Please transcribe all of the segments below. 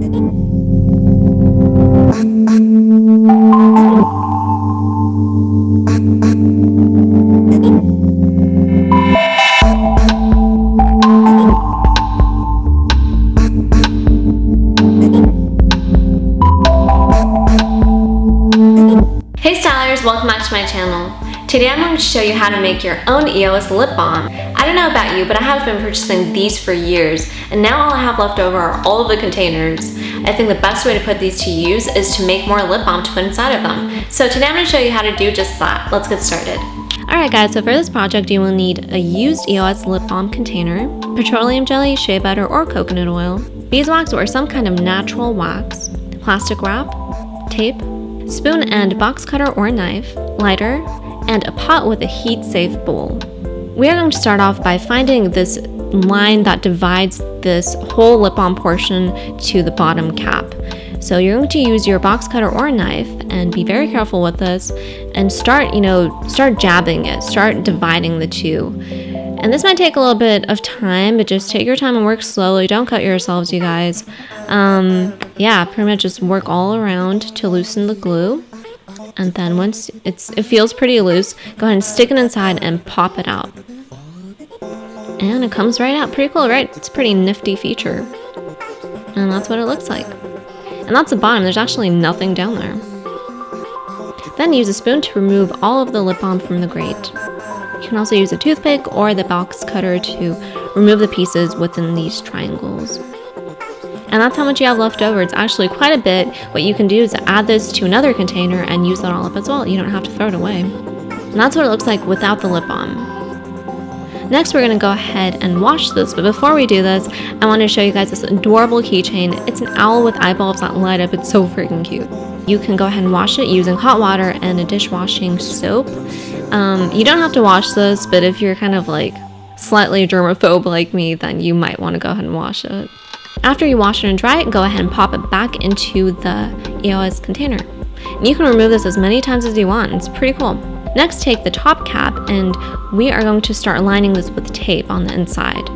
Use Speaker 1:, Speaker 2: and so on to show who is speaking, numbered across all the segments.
Speaker 1: Hey stylers, welcome back to my channel. Today I'm going to show you how to make your own EOS lip balm. I don't know about you, but I have been purchasing these for years, and now all I have left over are all of the containers. I think the best way to put these to use is to make more lip balm to put inside of them. So today I'm going to show you how to do just that. Let's get started. Alright guys, so for this project you will need a used EOS lip balm container, petroleum jelly, shea butter, or coconut oil, beeswax or some kind of natural wax, plastic wrap, tape, spoon and box cutter or knife, lighter, and a pot with a heat-safe bowl. We are going to start off by finding this line that divides this whole lip balm portion to the bottom cap. So you're going to use your box cutter or knife and be very careful with this and start jabbing it, start dividing the two. And this might take a little bit of time, but just take your time and work slowly. Don't cut yourselves, you guys. Yeah, pretty much just work all around to loosen the glue. And then once it feels pretty loose, go ahead and stick it inside and pop it out. And it comes right out. Pretty cool, right? It's a pretty nifty feature. And that's what it looks like. And that's the bottom. There's actually nothing down there. Then use a spoon to remove all of the lip balm from the grate. You can also use a toothpick or the box cutter to remove the pieces within these triangles. And that's how much you have left over. It's actually quite a bit. What you can do is add this to another container and use that all up as well. You don't have to throw it away. And that's what it looks like without the lip balm. Next, we're going to go ahead and wash this. But before we do this, I want to show you guys this adorable keychain. It's an owl with eyeballs that light up. It's so freaking cute. You can go ahead and wash it using hot water and a dishwashing soap. You don't have to wash this, but if you're kind of like slightly germaphobe like me, then you might want to go ahead and wash it. After you wash it and dry it, go ahead and pop it back into the EOS container. And you can remove this as many times as you want. It's pretty cool. Next, take the top cap and we are going to start lining this with tape on the inside.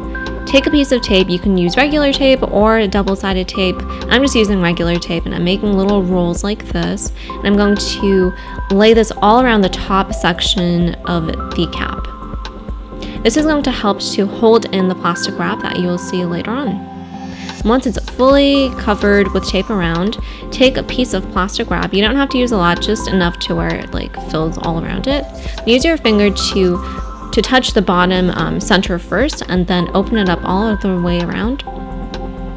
Speaker 1: Take a piece of tape. You can use regular tape or double-sided tape. I'm just using regular tape and I'm making little rolls like this. And I'm going to lay this all around the top section of the cap. This is going to help to hold in the plastic wrap that you will see later on. Once it's fully covered with tape around, take a piece of plastic wrap. You don't have to use a lot, just enough to where it like fills all around it. Use your finger to touch the bottom center first and then open it up all of the way around.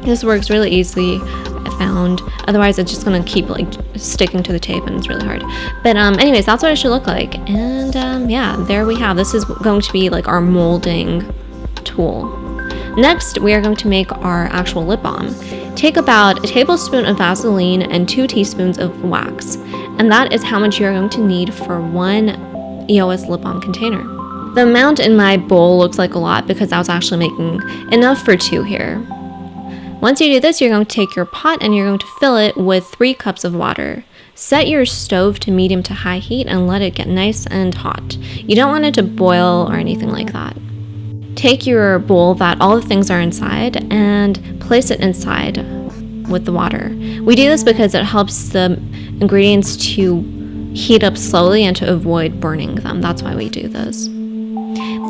Speaker 1: This works really easily, I found. Otherwise it's just gonna keep like sticking to the tape and it's really hard. But anyways, that's what it should look like. And yeah, there we have. This is going to be like our molding tool. Next, we are going to make our actual lip balm. Take about a tablespoon of Vaseline and 2 teaspoons of wax. And that is how much you're going to need for one EOS lip balm container. The amount in my bowl looks like a lot because I was actually making enough for 2 here. Once you do this, you're going to take your pot and you're going to fill it with 3 cups of water. Set your stove to medium to high heat and let it get nice and hot. You don't want it to boil or anything like that. Take your bowl that all the things are inside and place it inside with the water. We do this because it helps the ingredients to heat up slowly and to avoid burning them. That's why we do this.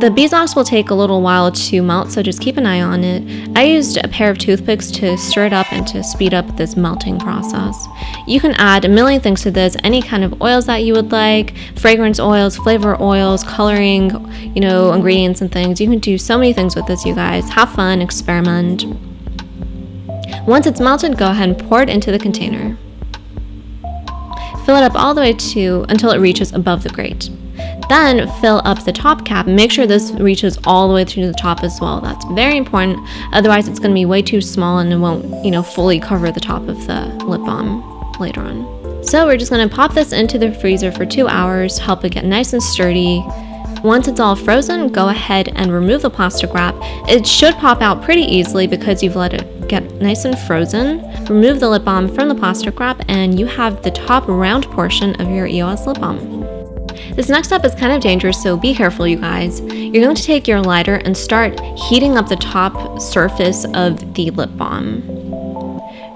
Speaker 1: The beeswax will take a little while to melt, so just keep an eye on it. I used a pair of toothpicks to stir it up and to speed up this melting process. You can add a million things to this, any kind of oils that you would like, fragrance oils, flavor oils, coloring, ingredients and things. You can do so many things with this, you guys. Have fun, experiment. Once it's melted, go ahead and pour it into the container. Fill it up all the way until it reaches above the grate. Then fill up the top cap and make sure this reaches all the way through the top as well. That's very important. Otherwise, it's going to be way too small and it won't, fully cover the top of the lip balm later on. So we're just going to pop this into the freezer for 2 hours, help it get nice and sturdy. Once it's all frozen, go ahead and remove the plastic wrap. It should pop out pretty easily because you've let it get nice and frozen. Remove the lip balm from the plastic wrap and you have the top round portion of your EOS lip balm. This next step is kind of dangerous, so be careful, you guys. You're going to take your lighter and start heating up the top surface of the lip balm.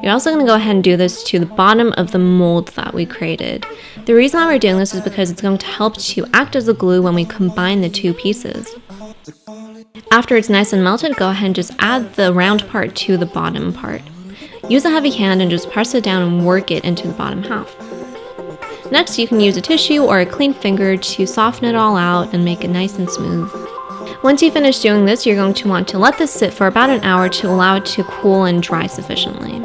Speaker 1: You're also going to go ahead and do this to the bottom of the mold that we created. The reason why we're doing this is because it's going to help to act as a glue when we combine the two pieces. After it's nice and melted, go ahead and just add the round part to the bottom part. Use a heavy hand and just press it down and work it into the bottom half. Next, you can use a tissue or a clean finger to soften it all out and make it nice and smooth. Once you finish doing this, you're going to want to let this sit for about an hour to allow it to cool and dry sufficiently.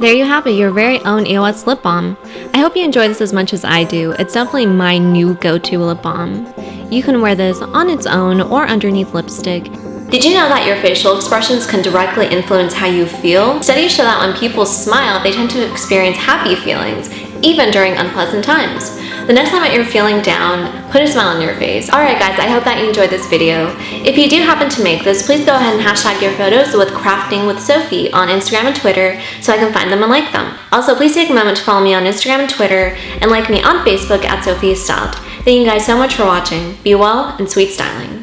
Speaker 1: There you have it, your very own EOS lip balm. I hope you enjoy this as much as I do. It's definitely my new go-to lip balm. You can wear this on its own or underneath lipstick. Did you know that your facial expressions can directly influence how you feel? Studies show that when people smile, they tend to experience happy feelings, even during unpleasant times. The next time that you're feeling down, put a smile on your face. Alright guys, I hope that you enjoyed this video. If you do happen to make this, please go ahead and hashtag your photos with Crafting with Sophie on Instagram and Twitter so I can find them and like them. Also, please take a moment to follow me on Instagram and Twitter and like me on Facebook at SofiaStyled. Thank you guys so much for watching. Be well and sweet styling.